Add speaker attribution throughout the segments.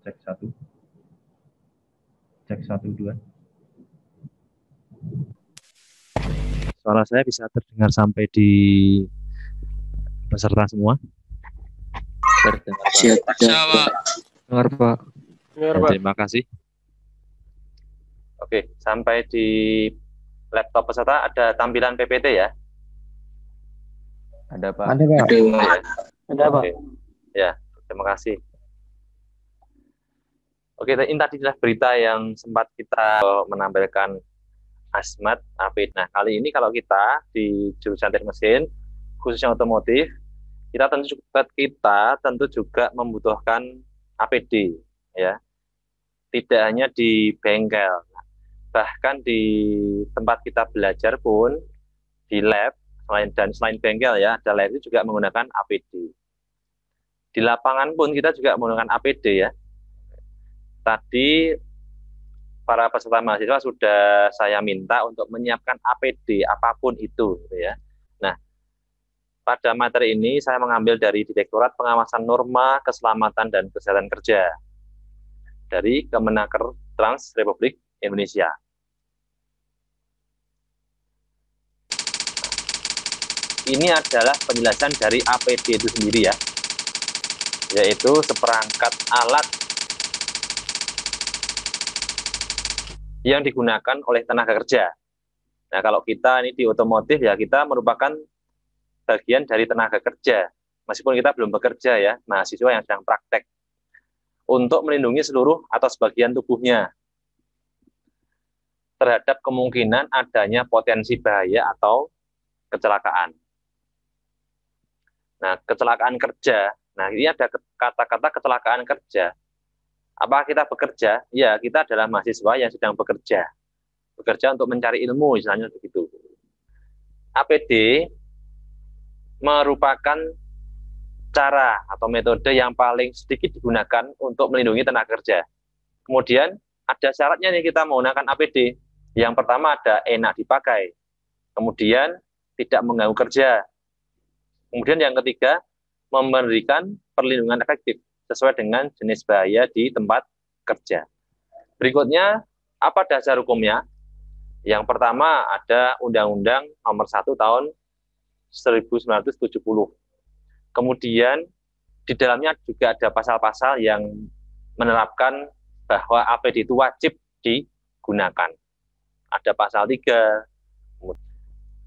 Speaker 1: Cek 1. Cek 1, 2. Suara saya bisa terdengar sampai di peserta semua?
Speaker 2: Terdengar, Pak.
Speaker 1: Dengar, Pak.
Speaker 3: Dengar,
Speaker 1: Ya,
Speaker 3: Pak.
Speaker 1: terima kasih. Oke, sampai di laptop peserta ada tampilan PPT ya?
Speaker 2: Ada, Pak.
Speaker 3: Ada, Pak.
Speaker 1: Ya.
Speaker 3: Ada, Pak.
Speaker 1: Oke. Ya, terima kasih. Oke, ini tadi adalah berita yang sempat kita menampilkan Asmat APD. Nah, kali ini kalau kita di jurusan teknik mesin, khususnya otomotif, kita tentu juga membutuhkan APD, ya. Tidak hanya di bengkel, bahkan di tempat kita belajar pun, di lab, selain bengkel ya, ada lab itu juga menggunakan APD. Di lapangan pun kita juga menggunakan APD ya. Tadi para peserta mahasiswa sudah saya minta untuk menyiapkan APD apapun itu, gitu ya. Nah, pada materi ini saya mengambil dari Direktorat Pengawasan Norma Keselamatan dan Kesehatan Kerja dari Kemenaker Trans Republik Indonesia. Ini adalah penjelasan dari APD itu sendiri ya, yaitu seperangkat alat yang digunakan oleh tenaga kerja. Nah, kalau kita ini di otomotif ya, kita merupakan bagian dari tenaga kerja, meskipun kita belum bekerja ya, mahasiswa yang sedang praktek, untuk melindungi seluruh atau sebagian tubuhnya terhadap kemungkinan adanya potensi bahaya atau kecelakaan. Nah, kecelakaan kerja, nah ini ada kata-kata kecelakaan kerja. Apakah kita bekerja? Ya, kita adalah mahasiswa yang sedang bekerja. Bekerja untuk mencari ilmu, misalnya begitu. APD merupakan cara atau metode yang paling sedikit digunakan untuk melindungi tenaga kerja. Kemudian ada syaratnya nih kita menggunakan APD. Yang pertama ada enak dipakai. Kemudian tidak mengganggu kerja. Kemudian yang ketiga, memberikan perlindungan efektif sesuai dengan jenis bahaya di tempat kerja. Berikutnya, apa dasar hukumnya? Yang pertama ada Undang-Undang Nomor 1 Tahun 1970. Kemudian di dalamnya juga ada pasal-pasal yang menerapkan bahwa APD itu wajib digunakan. Ada pasal 3.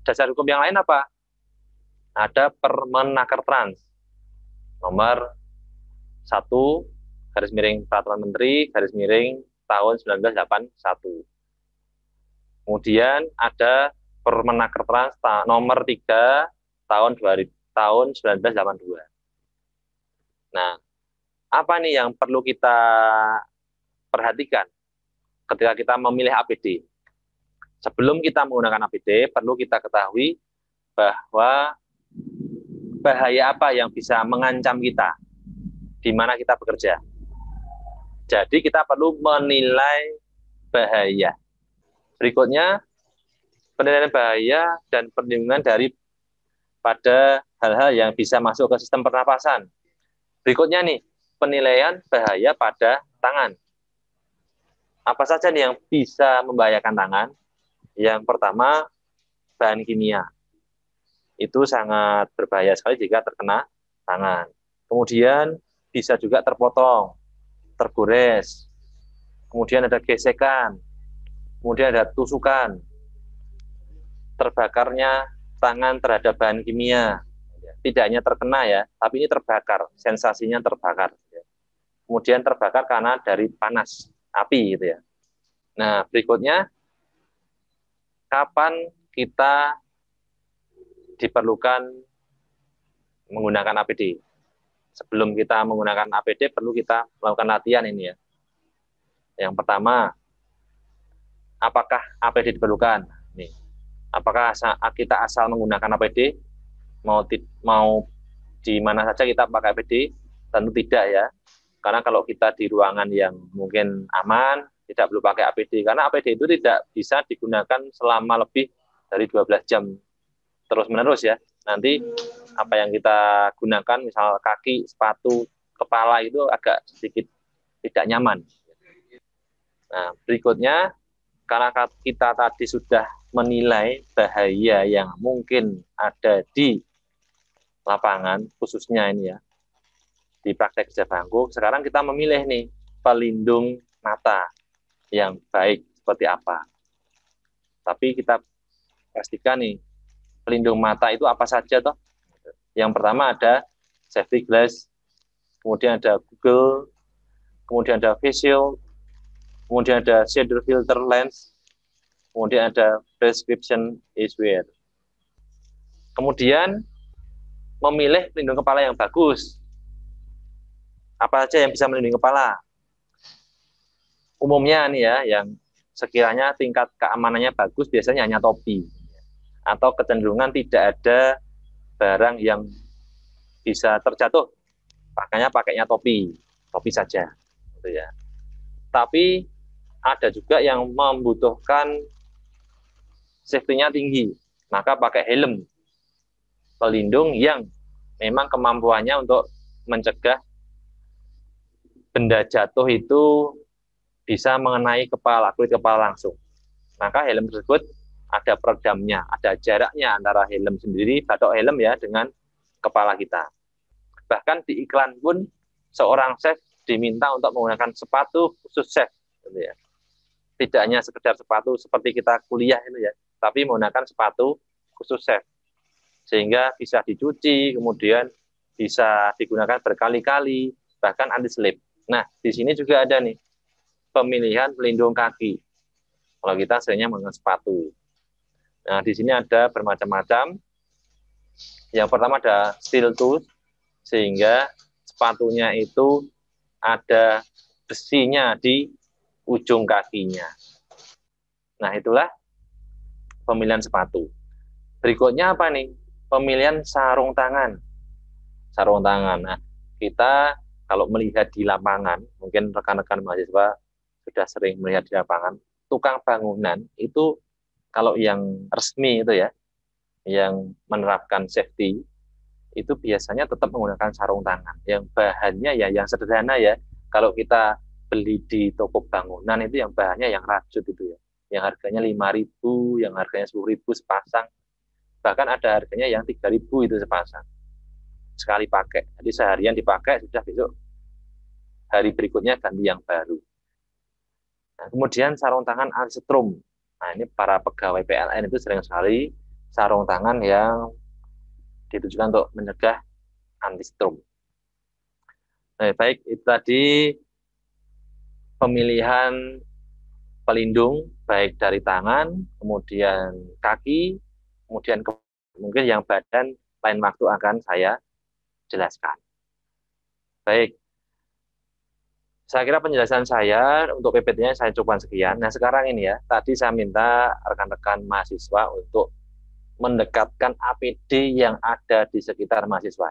Speaker 1: Dasar hukum yang lain apa? Ada Permenaker Trans Nomor 1 Peraturan Menteri tahun 1981. Kemudian ada Permenaker Trans Nomor 3 tahun 1982. Nah, apa nih yang perlu kita perhatikan ketika kita memilih APD? Sebelum kita menggunakan APD, perlu kita ketahui bahwa bahaya apa yang bisa mengancam kita di mana kita bekerja. Jadi kita perlu menilai bahaya. Berikutnya, penilaian bahaya dan perlindungan pada hal-hal yang bisa masuk ke sistem pernapasan. Berikutnya nih, penilaian bahaya pada tangan. Apa saja nih yang bisa membahayakan tangan? Yang pertama, bahan kimia. Itu sangat berbahaya sekali jika terkena tangan. Kemudian bisa juga terpotong, tergores, kemudian ada gesekan, kemudian ada tusukan, terbakarnya tangan terhadap bahan kimia. Tidak hanya terkena ya, tapi ini terbakar, sensasinya terbakar. Kemudian terbakar karena dari panas, api gitu ya. Nah, berikutnya, kapan kita diperlukan menggunakan APD? Sebelum kita menggunakan APD, perlu kita melakukan latihan ini ya. Yang pertama, apakah APD diperlukan? Nih, apakah kita asal menggunakan APD? Mau di mana saja kita pakai APD? Tentu tidak ya. Karena kalau kita di ruangan yang mungkin aman, tidak perlu pakai APD. Karena APD itu tidak bisa digunakan selama lebih dari 12 jam terus-menerus ya. Nanti apa yang kita gunakan, misal kaki, sepatu, kepala itu agak sedikit tidak nyaman. Nah, berikutnya, karena kita tadi sudah menilai bahaya yang mungkin ada di lapangan, khususnya ini ya, di praktek kerja bangku, sekarang kita memilih nih, pelindung mata yang baik seperti apa. Tapi kita pastikan nih, pelindung mata itu apa saja toh? Yang pertama ada safety glass, kemudian ada Google, kemudian ada facial, kemudian ada shadow filter lens, kemudian ada prescription eyewear. Kemudian memilih pelindung kepala yang bagus. Apa saja yang bisa melindungi kepala? Umumnya nih ya, yang sekiranya tingkat keamanannya bagus biasanya hanya topi. Atau kecenderungan tidak ada barang yang bisa terjatuh, pakainya topi saja, gitu ya. Tapi ada juga yang membutuhkan safety-nya tinggi, maka pakai helm pelindung yang memang kemampuannya untuk mencegah benda jatuh itu bisa mengenai kulit kepala langsung. Maka helm tersebut ada peredamnya, ada jaraknya antara helm sendiri, batok helm ya, dengan kepala kita. Bahkan di iklan pun seorang chef diminta untuk menggunakan sepatu khusus chef, gitu ya. Tidak hanya sekedar sepatu seperti kita kuliah itu ya, tapi menggunakan sepatu khusus chef, sehingga bisa dicuci, kemudian bisa digunakan berkali-kali, bahkan anti slip. Nah, di sini juga ada nih pemilihan pelindung kaki. Kalau kita seringnya menggunakan sepatu. Nah, di sini ada bermacam-macam. Yang pertama ada steel toe, sehingga sepatunya itu ada besinya di ujung kakinya. Nah, itulah pemilihan sepatu. Berikutnya apa nih? Pemilihan sarung tangan. Sarung tangan. Nah, kita kalau melihat di lapangan, mungkin rekan-rekan mahasiswa sudah sering melihat di lapangan, tukang bangunan itu kalau yang resmi itu ya, yang menerapkan safety, itu biasanya tetap menggunakan sarung tangan. Yang bahannya ya yang sederhana ya. Kalau kita beli di toko bangunan itu yang bahannya yang rajut itu ya. Yang harganya 5.000, yang harganya 10.000 sepasang. Bahkan ada harganya yang 3.000 itu sepasang. Sekali pakai. Jadi seharian dipakai, sudah besok hari berikutnya ganti yang baru. Nah, kemudian sarung tangan anti-strum. Nah, ini para pegawai PLN itu sering sekali sarung tangan yang ditujukan untuk mencegah anti-strum. Nah, baik, itu tadi pemilihan pelindung baik dari tangan, kemudian kaki, kemudian mungkin yang badan lain waktu akan saya jelaskan. Baik, saya kira penjelasan saya untuk PPT-nya saya coba sekian. Nah, sekarang ini ya, tadi saya minta rekan-rekan mahasiswa untuk mendekatkan APD yang ada di sekitar mahasiswa.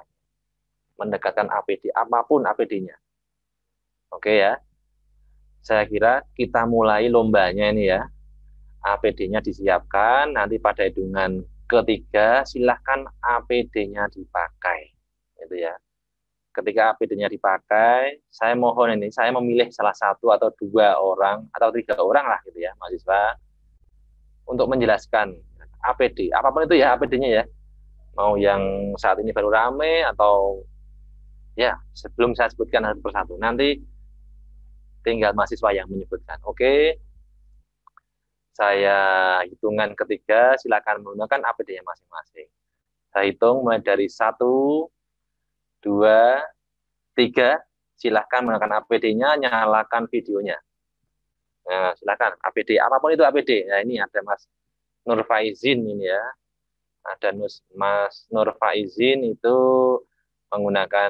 Speaker 1: Mendekatkan APD, apapun APD-nya. Oke ya. Saya kira kita mulai lombanya ini ya. APD-nya disiapkan, nanti pada hitungan ketiga silahkan APD-nya dipakai. Gitu ya. Ketika APD-nya dipakai, saya mohon ini, saya memilih salah satu atau 2 orang, atau 3 orang lah gitu ya, mahasiswa, untuk menjelaskan APD, apapun itu ya APD-nya ya, mau yang saat ini baru rame, atau ya sebelum saya sebutkan satu persatu, nanti tinggal mahasiswa yang menyebutkan. Oke, saya hitungan ketiga, silakan menggunakan APD-nya masing-masing. Saya hitung mulai dari 1, 2, 3, silahkan menggunakan APD-nya, nyalakan videonya. Nah, silahkan APD, apapun itu APD. Nah, ini ada Mas Nur Faizin ini ya. Ada Mas Nur Faizin itu menggunakan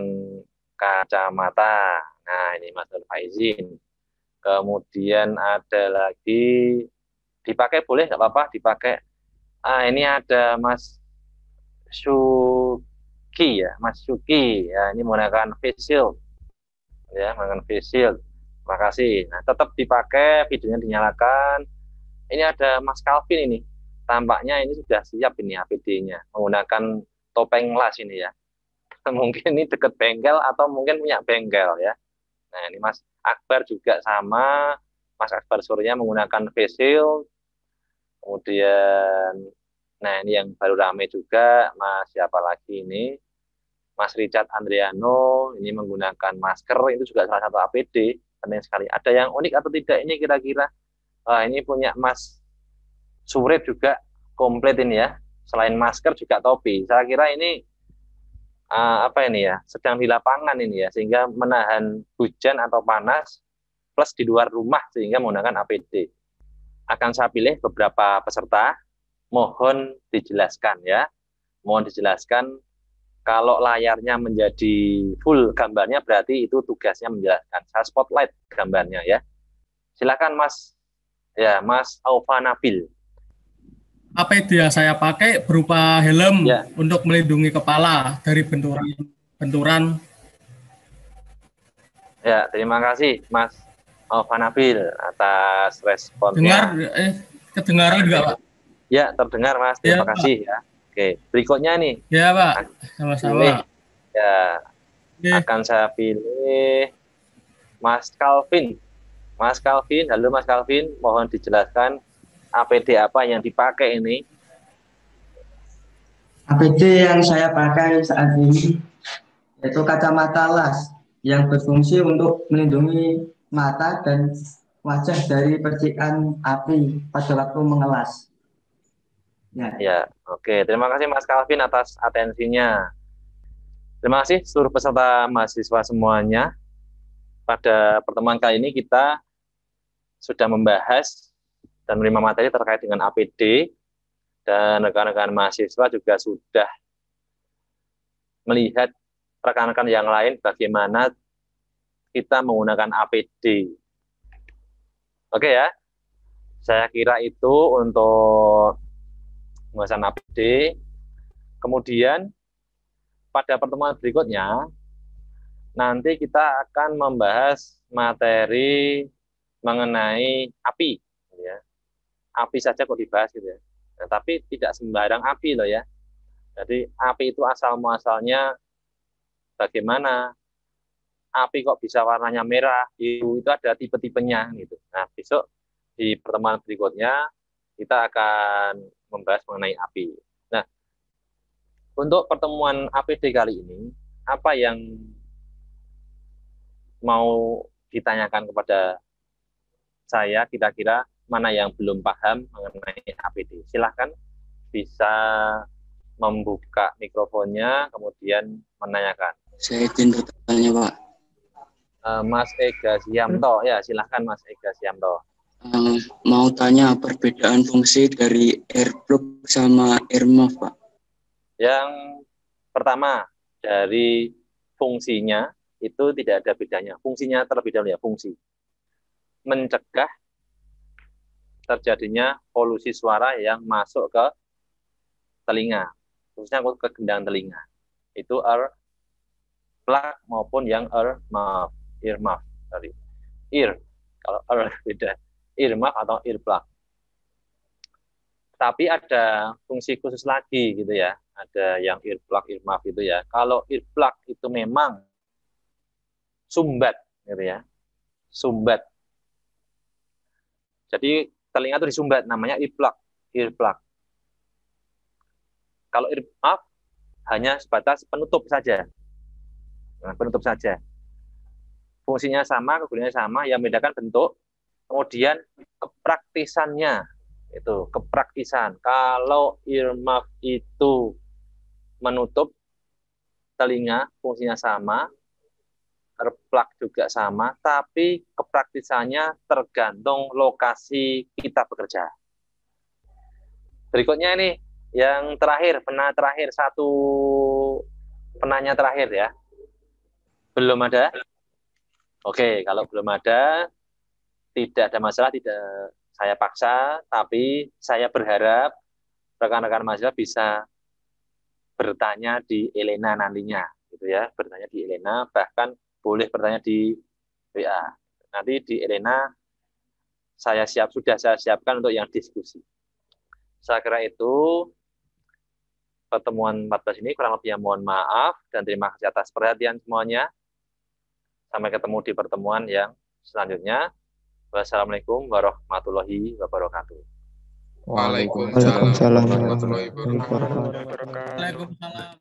Speaker 1: kacamata. Nah, ini Mas Nur Faizin. Kemudian ada lagi, dipakai boleh, nggak apa-apa, dipakai. Ini ada Mas Suki ya, Mas Suki. Ya, ini menggunakan face shield. Ya, menggunakan face shield. Terima kasih. Nah, tetap dipakai, videonya dinyalakan. Ini ada Mas Calvin ini. Tampaknya ini sudah siap ini APD-nya. Menggunakan topeng las ini ya. Mungkin ini dekat bengkel atau mungkin punya bengkel ya. Nah, ini Mas Akbar juga sama, Mas Akbar Surya menggunakan face shield. Kemudian, nah ini yang baru rame juga, Mas siapa lagi ini? Mas Richard Andriano ini menggunakan masker, itu juga salah satu APD, penting sekali. Ada yang unik atau tidak ini kira-kira? Ini punya Mas Surip juga komplit ini ya, selain masker juga topi. Saya kira ini apa ini ya, sedang di lapangan ini ya, sehingga menahan hujan atau panas plus di luar rumah sehingga menggunakan APD. Akan saya pilih beberapa peserta, mohon dijelaskan ya, mohon dijelaskan. Kalau layarnya menjadi full gambarnya berarti itu tugasnya menjelaskan. Saya spotlight gambarnya ya. Silakan Mas, ya Mas Aufa Nabil.
Speaker 3: APD yang saya pakai berupa helm
Speaker 1: Ya.
Speaker 3: untuk melindungi kepala dari benturan.
Speaker 1: Ya, terima kasih Mas Aufa Nabil atas responnya.
Speaker 3: Kedengaran juga Pak?
Speaker 1: Ya, terdengar Mas. Terima kasih ya. Oke, berikutnya nih.
Speaker 3: Ya Pak, sama-sama.
Speaker 1: Ya, akan saya pilih Mas Calvin. Mas Calvin, halo Mas Calvin, mohon dijelaskan APD apa yang dipakai ini?
Speaker 4: APD yang saya pakai saat ini yaitu kacamata las yang berfungsi untuk melindungi mata dan wajah dari percikan api pada waktu mengelas.
Speaker 1: Ya, oke. Terima kasih Mas Calvin atas atensinya. Terima kasih seluruh peserta mahasiswa semuanya. Pada pertemuan kali ini kita sudah membahas dan menerima materi terkait dengan APD, dan rekan-rekan mahasiswa juga sudah melihat rekan-rekan yang lain bagaimana kita menggunakan APD. Oke ya, saya kira itu untuk pembahasan APD. Kemudian pada pertemuan berikutnya nanti kita akan membahas materi mengenai api, ya. Api saja kok dibahas gitu ya. Nah, tapi tidak sembarang api loh ya. Jadi api itu asal muasalnya bagaimana, api kok bisa warnanya merah, biru, itu ada tipe-tipenya gitu. Nah, besok di pertemuan berikutnya kita akan membahas mengenai api. Nah, untuk pertemuan APD kali ini, apa yang mau ditanyakan kepada saya, kira-kira mana yang belum paham mengenai APD? Silahkan bisa membuka mikrofonnya, kemudian menanyakan.
Speaker 2: Saya izin bertanya, Pak.
Speaker 1: Mas Ega Siamto, ya silahkan Mas Ega Siamto.
Speaker 2: Mau tanya perbedaan fungsi dari airplug sama airmuff, Pak.
Speaker 1: Yang pertama, dari fungsinya itu tidak ada bedanya. Fungsinya terlebih dahulu ya, fungsi. Mencegah terjadinya polusi suara yang masuk ke telinga, khususnya ke gendang telinga. Itu ear plug maupun yang earmuff, sorry. Ear, kalau ear beda. Earmuff atau ear plug. Tapi ada fungsi khusus lagi gitu ya. Ada yang ear plug, earmuff itu ya. Kalau ear plug itu memang sumbat gitu ya. Sumbat. Jadi telinga itu disumbat, namanya ear plug, ear plug. Kalau earmuff hanya sebatas penutup saja. Nah, penutup saja. Fungsinya sama, kegunaannya sama, yang membedakan bentuk, kemudian kepraktisannya. Itu kepraktisan. Kalau earmuff itu menutup telinga, fungsinya sama, earplug juga sama, tapi kepraktisannya tergantung lokasi kita bekerja. Berikutnya ini yang terakhir, satu penanya terakhir ya. Belum ada? Oke, kalau belum ada, tidak ada masalah, tidak saya paksa, tapi saya berharap rekan-rekan mahasiswa bisa bertanya di Elena nantinya, gitu ya, bertanya di Elena, bahkan boleh bertanya di WA. Nanti di Elena sudah saya siapkan untuk yang diskusi. Saya kira itu pertemuan 14 ini kurang lebihnya mohon maaf dan terima kasih atas perhatian semuanya. Sampai ketemu di pertemuan yang selanjutnya. Wassalamualaikum warahmatullahi wabarakatuh.
Speaker 5: Waalaikumsalam warahmatullahi wabarakatuh.
Speaker 3: Waalaikumsalam.